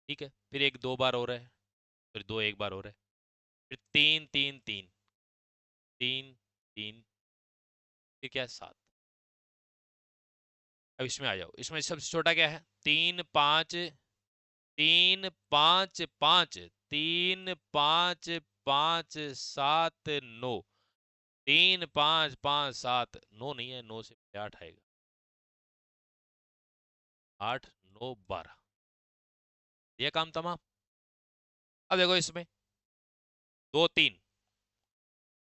ठीक है। फिर एक 2 बार हो रहा है, फिर 2 1 बार हो रहा है, फिर 3 3 3 3 3, फिर क्या है 7। अब इसमें आ जाओ, इसमें सबसे छोटा क्या है 3 5 3 5 5 3 5 5 7 9, 3 5 5 7 9 नहीं है, 9 से 8 आएगा, 8 9 12, ये काम तमाम। अब देखो इसमें 2 3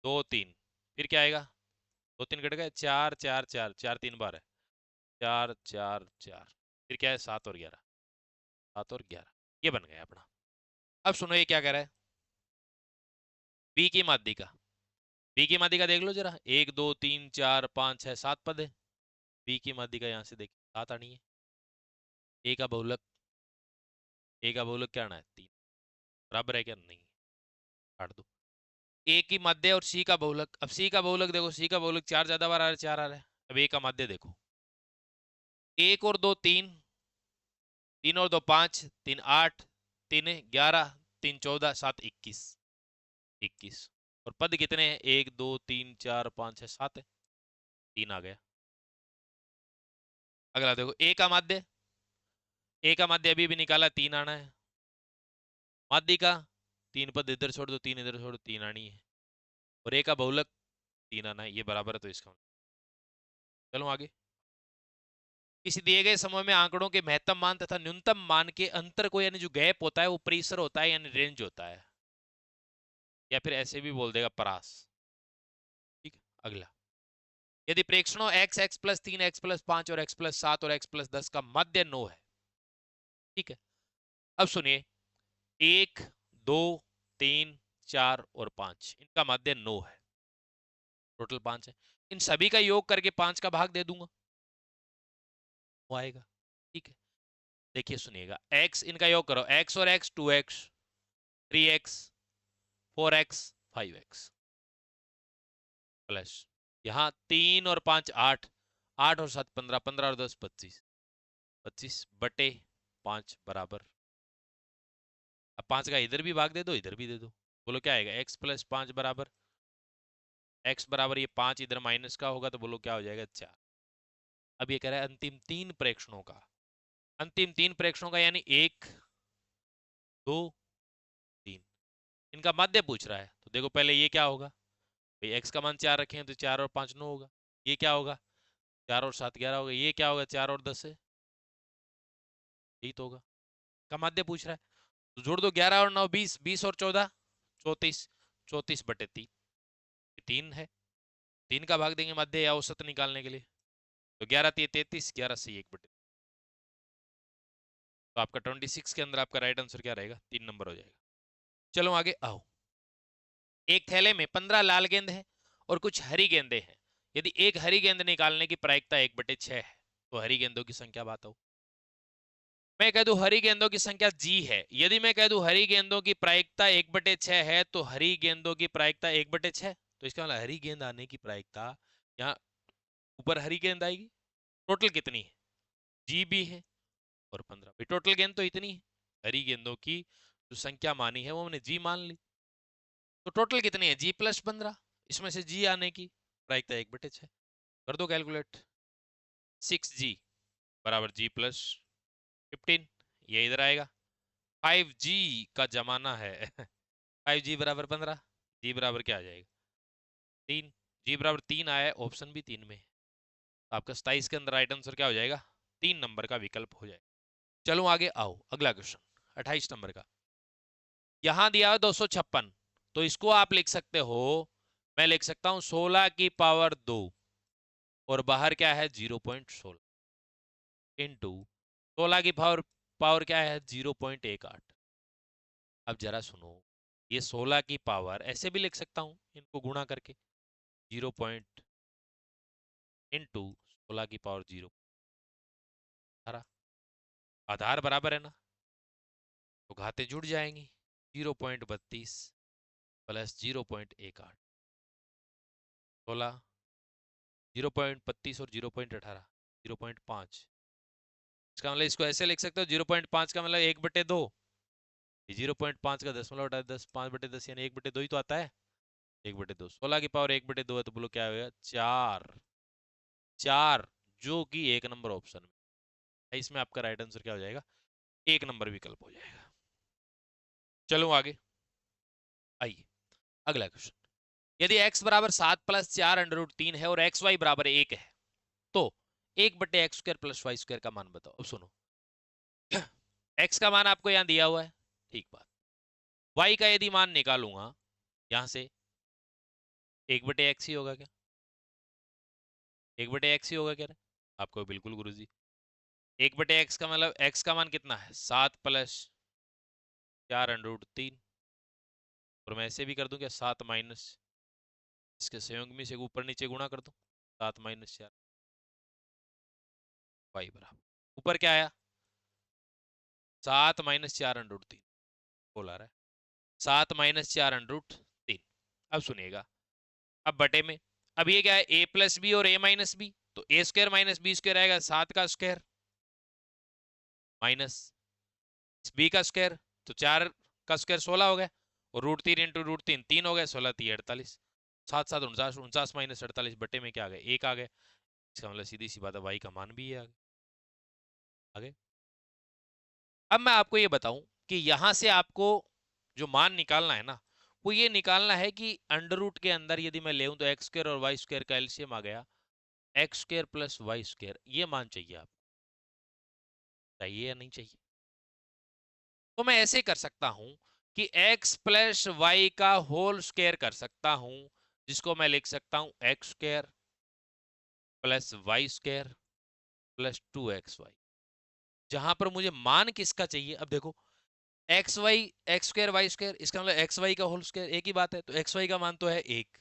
2 3, फिर क्या आएगा 2 3 कट गए, 4 4 4 4 3 बार है, 4 4 4, फिर क्या है 7 और 11, 7 और 11, ये बन गया अपना। अब सुनो ये क्या कह रहा है, बी की माध्यिका, बी की माध्यिका देख लो जरा, 1 2 3 4 5 6 7 पद है। बी की माध्यिका यहाँ से देखिए 7 आनी है। ए का बहुलक, ए का बहुलक क्या आना है 3, बराबर है क्या, नहीं, काट दो। ए की माध्य और सी का बहुलक, अब सी का बहुलक देखो, सी का बहुलक 4 ज्यादा बार आ रहा है, 4 आ रहा है। अब ए का माध्य देखो, 1 और 2 3, 3 और 2 5, 3 8, 3 11, 3 14, 7 21, 21, और पद कितने हैं 1 2 3 4 5 6 7 है, 3 आ गया। अगला देखो ए का माध्य, ए का माध्य अभी भी निकाला, 3 आना है। माध्यिका 3 पद इधर छोड़ दो, 3 इधर छोड़ दो, 3 आनी है। और ए का बहुलक 3 आना है, ये बराबर है तो इसका। चलो आगे, किसी दिए गए समय में आंकड़ों के महत्तम मान तथा न्यूनतम मान के अंतर को, यानी जो गैप होता है वो परिसर होता है, यानी रेंज होता है, या फिर ऐसे भी बोल देगा परास, ठीक है। अगला, यदि प्रेक्षणों x x plus 3 x plus 5 और x प्लस 7 और x प्लस 10 का मध्य 9 है, ठीक है। अब सुनिए 1 2 3 4 और 5, इनका मध्य 9 है, टोटल 5 है। इन सभी का योग करके 5 का भाग दे दूंगा, वो आएगा, ठीक है। देखिए सुनिएगा, x इनका योग करो, x और x 2x 3x 4x 5x, plus यहाँ 3 और 5 8, 8 और 7 15, 15 और 10 25, 25 बटे 5 बराबर, अब 5 का इधर भी भाग दे दो, इधर भी दे दो, बोलो क्या आएगा x प्लस 5 बराबर, x बराबर ये 5 इधर माइनस का होगा तो बोलो क्या हो जाएगा 4। अब ये कह रहा है अंतिम 3 प्रेक्षणों का, अंतिम 3 प्रेक्षणों का, यानी 1 2 3, इनका मध्य पूछ रहा है। तो देखो पहले ये क्या होगा भाई, x का मान 4 रखे हैं तो 4 और 5 9 होगा, ये क्या होगा, 4 और 7 11 होगा, ये क्या होगा, 4 और 10 है, यही तो होगा। का माध्य पूछ रहा है, तो जोड़ दो, 11 और 9 20, 20 और 14 34, 34/3, 3 है, 3 का भाग देंगे माध्य या औसत निकालने के लिए, तो 11 3 33, 11 से 1/3। तो आपका 26 के अंदर आपका राइट आंसर क्या रहेगा, 3 नंबर हो जाएगा। चलो आगे आओ। एक थैले में 15 लाल गेंद है और कुछ हरी गेंदें हैं। यदि एक हरी गेंद निकालने की प्रायिकता 1/6 है, तो हरी गेंदों की संख्या बताओ। मैं कह दूं हरी गेंदों की संख्या जी है, यदि मैं कह दूं हरी गेंदों की प्रायिकता 1/6 है, तो हरी गेंदों की प्रायिकता 1/6, तो इसका मतलब हरी गेंद आने की प्रायिकता, यहाँ ऊपर हरी गेंद आएगी, टोटल कितनी है, जी भी है और 15, टोटल गेंद तो इतनी है, हरी गेंदों की जो संख्या मानी है वो हमने जी मान ली, तो टोटल कितनी है, G+15, इसमें से जी आने की प्रायिकता 1/6, कर दो कैलकुलेट, 6G बराबर G+15, ये इधर आएगा, 5G का जमाना है 5G बराबर 15, जी बराबर क्या आ जाएगा, 3, जी बराबर 3 आया है, ऑप्शन भी 3 में है, तो आपका 27 के अंदर राइट आंसर क्या हो जाएगा, 3 नंबर का विकल्प हो जाएगा। चलो आगे आओ, अगला क्वेश्चन 28 नंबर का। यहां दिया है 256, तो इसको आप लिख सकते हो, मैं लिख सकता हूं 16 की पावर 2, और बाहर क्या है 0.16, इंटू 16 की पावर पावर क्या है 0.18। अब जरा सुनो, ये 16 की पावर ऐसे भी लिख सकता हूं, इनको गुणा करके 0. इंटू 16 की पावर 0, आधार बराबर है ना, तो घाते जुड़ जाएंगी, 0.32 प्लस 0.18, 16, 0.32 और 0.18, 0.5, इसका मतलब इसको ऐसे लिख सकते हो, 0.5 का मतलब 1/2, 0.5 का 10 5/10 यानी 1/2 ही तो आता है, 1/2, 16 की पावर 1/2 है, तो बोलो क्या होगा, 4, 4, जो कि 1 नंबर ऑप्शन में है, इसमें आपका राइट आंसर क्या हो जाएगा, 1 नंबर विकल्प हो जाएगा। चलो आगे आइए, अगला क्वेश्चन। यदि x बराबर 7 + 4 √3 है और xy बराबर 1 है, तो 1/x² + y² का मान बताओ। अब सुनो, x का मान आपको यहां दिया हुआ है, ठीक बात, y का यदि मान निकालूंगा यहां से, 1/x ही होगा क्या, 1/x ही होगा क्या, आपको बिल्कुल गुरुजी, 1/x का मतलब x का मान कितना है, 7 + 4 √3, और मैं ऐसे भी कर दूं क्या, 7 माइनस इसके संयुग्मी से ऊपर नीचे गुणा कर दूं, 7 - 4, y बराबर, ऊपर क्या आया, 7 - 4 √3, बोला रहा है 7 - 4 √3। अब सुनिएगा, अब बटे में, अब ये क्या है, a+b और a-b, तो a² - b² आएगा 7 का स्क्वायर, माइनस b का स्क्वायर, तो 4 का स्क्वायर 16 हो गया, और √3 इंटू √3 3 हो गया, 16 × 3 = 48, 7 7 49, 49 - 48 बटे में क्या आ गया, 1 आ गया, इसका मतलब सीधी सी बात है, y का मान भी ये आ गया, आगे। अब मैं आपको ये बताऊं कि यहां से आपको जो मान निकालना है ना, वो ये निकालना है कि अंडर रूट के अंदर यदि मैं ले तो x² और y² का एलसीएम आ गया, x² + y², ये मान चाहिए, आप चाहिए या नहीं चाहिए, तो मैं ऐसे कर सकता हूं कि x + y का होल स्क्वायर कर सकता हूं, जिसको मैं लिख सकता हूं x² + y² + 2xy, जहां पर मुझे मान किसका चाहिए, अब देखो एक्स वाई, x² y², इसका मतलब xy का होल स्क्वायर, एक ही बात है, तो xy का मान तो है 1,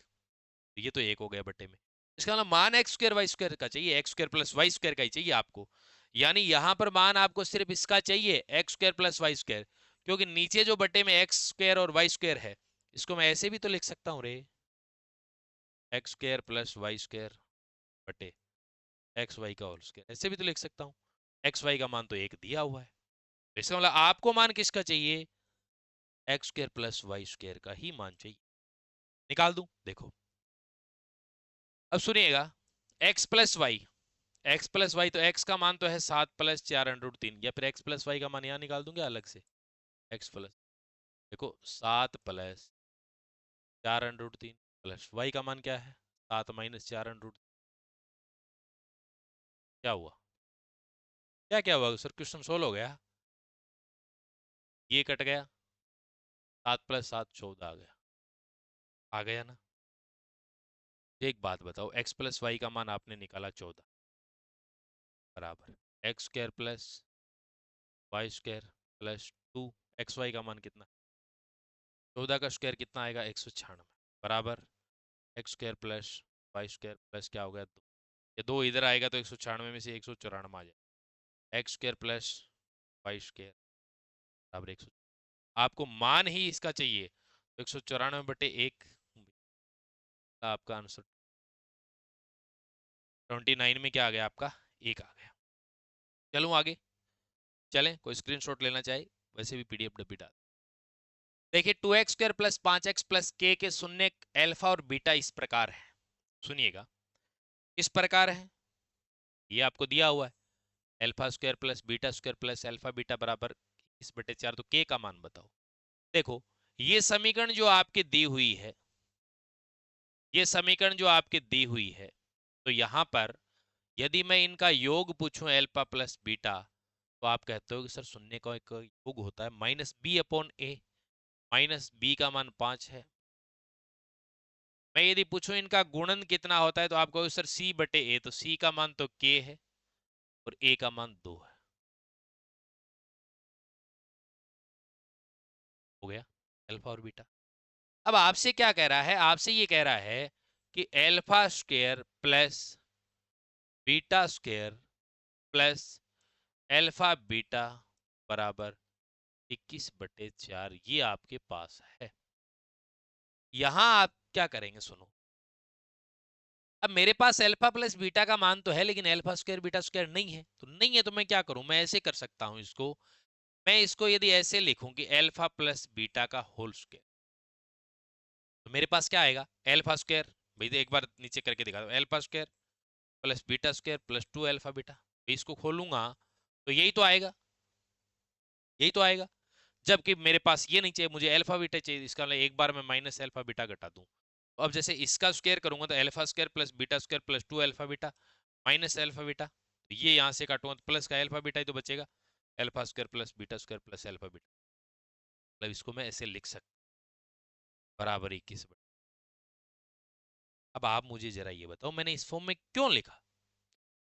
ये तो 1 हो गया बटे में, इसका मतलब मान x² y² का चाहिए, x² + y² का ही चाहिए आपको, यानी यहां पर मान आपको सिर्फ इसका चाहिए, x² + y², क्योंकि नीचे जो बटे में x² और y² है, इसको मैं ऐसे भी तो लिख सकता हूं रे, x² + y² बटे xy का होल स्क्वायर, ऐसे भी तो लिख सकता हूं, xy का मान तो 1 दिया हुआ है, इसका मतलब आपको मान किसका चाहिए, x² + y² का ही मान चाहिए, निकाल दूं, देखो अब सुनिएगा, x + y, तो x का मान तो है 7 + 4 √3, या फिर x + y का मान यहाँ निकाल दूंगा अलग से, x प्लस, देखो 7 + 4 √3 प्लस y का मान क्या है, 7 - 4 √3, क्या हुआ? क्या क्या हुआ सर? क्वेश्चन सोल्व हो गया? ये कट गया, 7 + 7 14 आ गया। आ गया ना? एक बात बताओ, x + y का मान आपने निकाला 14 बराबर x² + y² + 2 xy का मान कितना? 14 का स्क्वायर कितना आएगा? 196 बराबर x² + y² प्लस क्या हो गया 2। ये 2 इधर आएगा तो 196 में से 194 आ जाए। x² + y² बराबर 100। आपको मान ही इसका चाहिए तो 194/1 आपका आंसर 29 में क्या आ गया आपका? 1 आ गया। चलूं आगे? चलें, कोई स्क्रीनशॉट लेना चाहे, वैसे भी पीडीएफ डब्बी डाल। देखिए 2x² + 5x + k के शून्य अल्फा और बीटा इस प्रकार है। सुनिएगा, इस प्रकार है, ये आपको दिया हुआ है α² + β² + अल्फा बीटा बराबर 21/4। तो k का मान बताओ। देखो, ये समीकरण जो आपके दी हुई है, ये समीकरण जो आपके दी हुई है, तो यहां पर यदि मैं इनका योग पूछूं अल्फा प्लस बीटा, तो आप कहते हो कि सर शून्य का एक योग होता है -b/a। -b का मान 5 है। मैं यदि पूछूं इनका गुणन कितना होता है, तो आप कहोगे सर c/a। तो c का मान तो k है और a का मान 2 है। हो गया अल्फा और बीटा। अब आपसे क्या कह रहा है? आपसे ये कह रहा है कि α² + β² + अल्फा बीटा बराबर 21/4 ये आपके पास है। यहां आप क्या करेंगे? सुनो, अब मेरे पास अल्फा प्लस बीटा का मान तो है, लेकिन α² β² नहीं है। तो नहीं है तो मैं क्या करूं? मैं ऐसे कर सकता हूं इसको। मैं इसको यदि ऐसे लिखूं कि अल्फा प्लस बीटा का होल स्क्वायर, तो मेरे पास क्या आएगा? α², भाई एक बार नीचे करके दिखा दो, α² + β² + 2 अल्फा बीटा। इसको खोलूंगा तो यही तो आएगा, यही तो आएगा। जबकि मेरे पास ये नहीं चाहिए, मुझे अल्फा बीटा चाहिए। इसका मतलब एक बार मैं माइनस अल्फा बीटा घटा दूं। तो अब जैसे इसका स्क्वायर करूंगा तो α² + β² + 2 alpha beta minus alpha beta, तो ये यहां से काटूंगा तो प्लस का अल्फा बीटा ही तो बचेगा। α² + β² + अल्फा बीटा, मतलब इसको मैं ऐसे लिख सकता बराबर 21। अब आप मुझे जरा ये बताओ, मैंने इस फॉर्म में क्यों लिखा?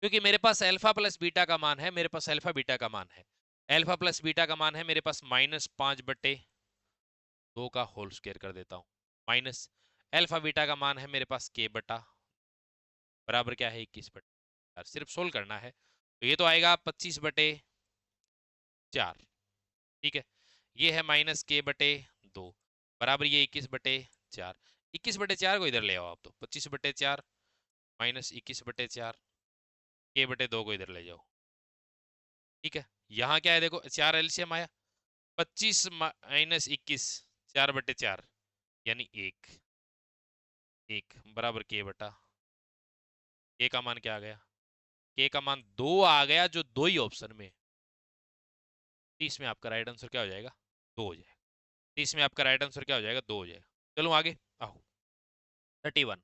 क्योंकि मेरे पास अल्फा प्लस बीटा का मान है, मेरे पास अल्फा बीटा का मान है। अल्फा प्लस बीटा का मान है मेरे पास -5/2 का होल स्क्वायर कर देता हूं, माइनस अल्फा बीटा का मान है मेरे पास k बटा बराबर क्या है 21/4। सिर्फ सोल्व करना है तो ये तो आएगा 25/4। ठीक है, ये है -k/2 बराबर ये 21/4। 21/4 को इधर ले आओ आप, तो 25/4 -21/4 k/2 को इधर ले जाओ। ठीक है, यहाँ क्या है देखो, 4 एलसीएम आया, 25 - 21 4/4 यानी 1 बराबर k का मान क्या आ गया? k का मान 2 आ गया, जो 2 ही ऑप्शन में। 30 में आपका राइट आंसर क्या हो जाएगा? 2 हो जाएगा। 30 में आपका राइट आंसर क्या हो जाएगा? 2 हो जाएगा। चलो आगे आओ। 31,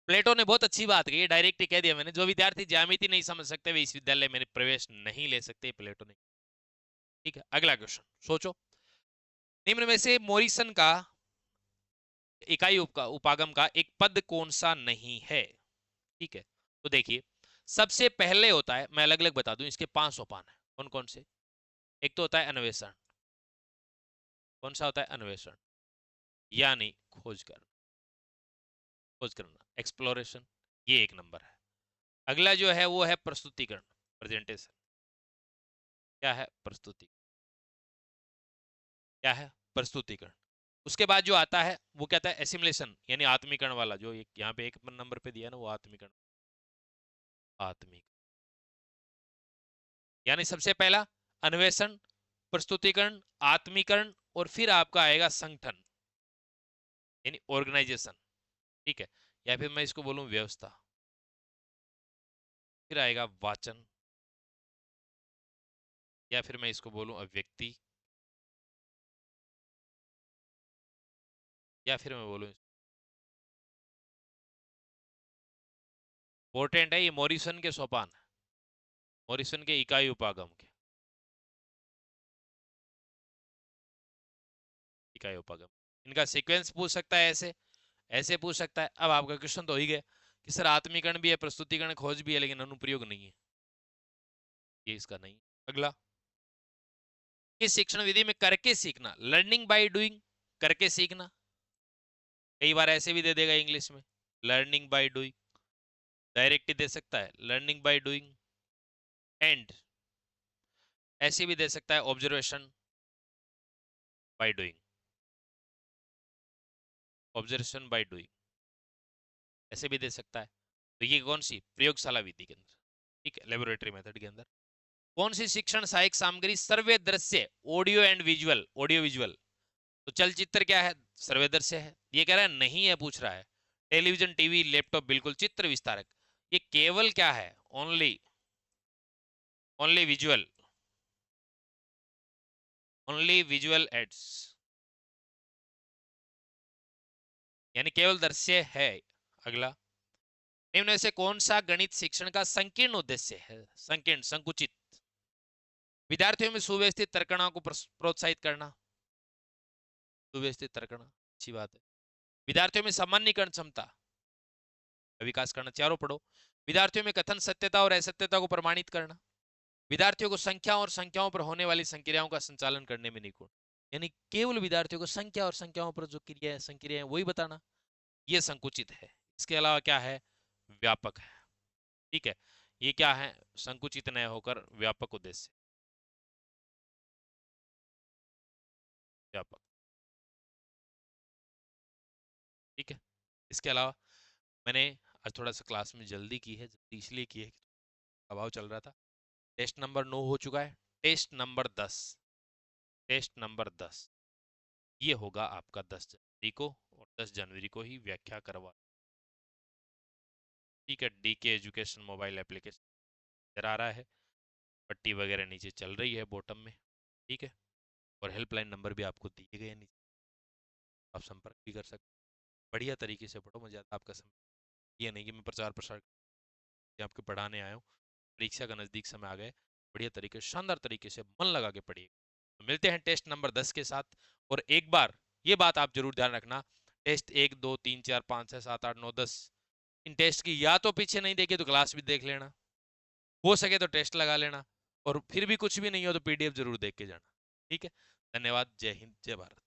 प्लेटो ने बहुत अच्छी बात कही, डायरेक्ट ही कह दिया मैंने, जो विद्यार्थी ज्यामिति नहीं समझ सकते वे इस विद्यालय में प्रवेश नहीं ले सकते, प्लेटो ने। ठीक है, अगला क्वेश्चन सोचो, निम्न में से मोरिसन का इकाई उपागम का एक पद कौन सा नहीं है? ठीक है, तो देखिए, सबसे पहले होता है, मैं अलग अलग बता दूं, इसके 5 सोपान है। कौन कौन से? एक तो होता है अन्वेषण। कौन सा होता है? अन्वेषण, यानी खोज करना, खोज करना, एक्सप्लोरेशन, ये एक नंबर है। अगला जो है वो है प्रस्तुतिकरण, प्रेजेंटेशन। क्या है? प्रस्तुति, क्या है? प्रस्तुतिकरण। उसके बाद जो आता है वो कहता है एसिमुलेशन, यानी आत्मीकरण वाला, जो एक यहाँ पे 1 नंबर पे दिया ना, वो आत्मीकरण। आत्मिक, यानी सबसे पहला अन्वेषण, प्रस्तुतिकरण, आत्मीकरण, और फिर आपका आएगा संगठन, यानी ऑर्गेनाइजेशन। ठीक है, या फिर मैं इसको बोलूं व्यवस्था। फिर आएगा वाचन, या फिर मैं इसको बोलूं अभिव्यक्ति, या फिर मैं बोलूं, इंपॉर्टेंट है ये, मॉरिसन के सोपान। मॉरिसन के इकाई उपागम के, इकाई उपागम, इनका सीक्वेंस पूछ सकता है, ऐसे ऐसे पूछ सकता है। अब आपका क्वेश्चन तो हो ही गया कि सर आत्मीकरण भी है, प्रस्तुतिकरण खोज भी है, लेकिन अनुप्रयोग नहीं है, ये इसका नहीं। अगला, किस शिक्षण विधि में करके सीखना, लर्निंग बाय डूइंग, करके सीखना, कई बार ऐसे भी दे देगा इंग्लिश में, लर्निंग बाय डूइंग, डायरेक्ट ही दे सकता है लर्निंग बाय डूइंग, एंड ऐसे भी दे सकता है observation by doing, observation by doing, ऐसे भी दे सकता है। तो ये कौन सी, प्रयोगशाला विधि के अंदर, ठीक है, लेबोरेटरी मेथड के अंदर। कौन सी शिक्षण सहायक सामग्री सर्वे दृश्य, audio and visual, audio visual, तो चलचित्र क्या है, सर्वे दृश्य है, ये कह रहा है नहीं है, पूछ रहा है। टेलीविजन, टीवी, लैपटॉप, बिल्कुल चित्र विस्तारक, ये केवल क्या है, only, only visual, only visual aids, यानी केवल दृश्य है। अगला, निम्न में से कौन सा गणित शिक्षण का संकीर्ण उद्देश्य है, संकीर्ण, संकुचित, विद्यार्थियों में सुव्यवस्थित तर्कणा को प्रोत्साहित करना, सुव्यवस्थित तर्कणा, अच्छी बात है। विद्यार्थियों में सामान्यकरण क्षमता का विकास करना, चारों पढ़ो। विद्यार्थियों में कथन सत्यता और असत्यता को प्रमाणित करना, विद्यार्थियों को संख्या और संख्याओं पर होने वाली संक्रियाओं का संचालन करने में निपुण, यानी केवल विद्यार्थियों को संख्या और संख्याओं पर जो क्रिया संक्रियाएं वही बताना, ये संकुचित है। इसके अलावा क्या है, व्यापक है, ठीक है, ये क्या है, संकुचित न होकर व्यापक उद्देश्य, व्यापक, ठीक है। इसके अलावा मैंने आज थोड़ा सा क्लास में जल्दी की है, जल्दी इसलिए की है कि अभाव चल रहा था। टेस्ट नंबर 9 हो चुका है, टेस्ट नंबर 10, टेस्ट नंबर 10 ये होगा आपका 10 जनवरी को, और 10 जनवरी को ही व्याख्या करवा, ठीक है। डीके एजुकेशन मोबाइल एप्लीकेशन इधर आ रहा है, पट्टी वगैरह नीचे चल रही है बॉटम में, ठीक है, और हेल्पलाइन नंबर भी आपको दिए गए हैं नीचे, आप संपर्क भी कर सकते हैं। बढ़िया तरीके से पढ़ो, मैं ज़्यादा आपका समय, ये नहीं कि मैं प्रचार प्रसार आपके पढ़ाने आया हूँ, परीक्षा का नज़दीक समय आ गए, बढ़िया तरीके, शानदार तरीके से मन लगा के पढ़िए। तो मिलते हैं टेस्ट नंबर 10 के साथ। और एक बार ये बात आप जरूर ध्यान रखना, टेस्ट 1 2 3 4 5 6 7 8 9 10, इन टेस्ट की या तो पीछे नहीं देखी तो क्लास भी देख लेना, हो सके तो टेस्ट लगा लेना, और फिर भी कुछ भी नहीं हो तो पीडीएफ जरूर देख के जाना, ठीक है। धन्यवाद, जय हिंद, जय भारत।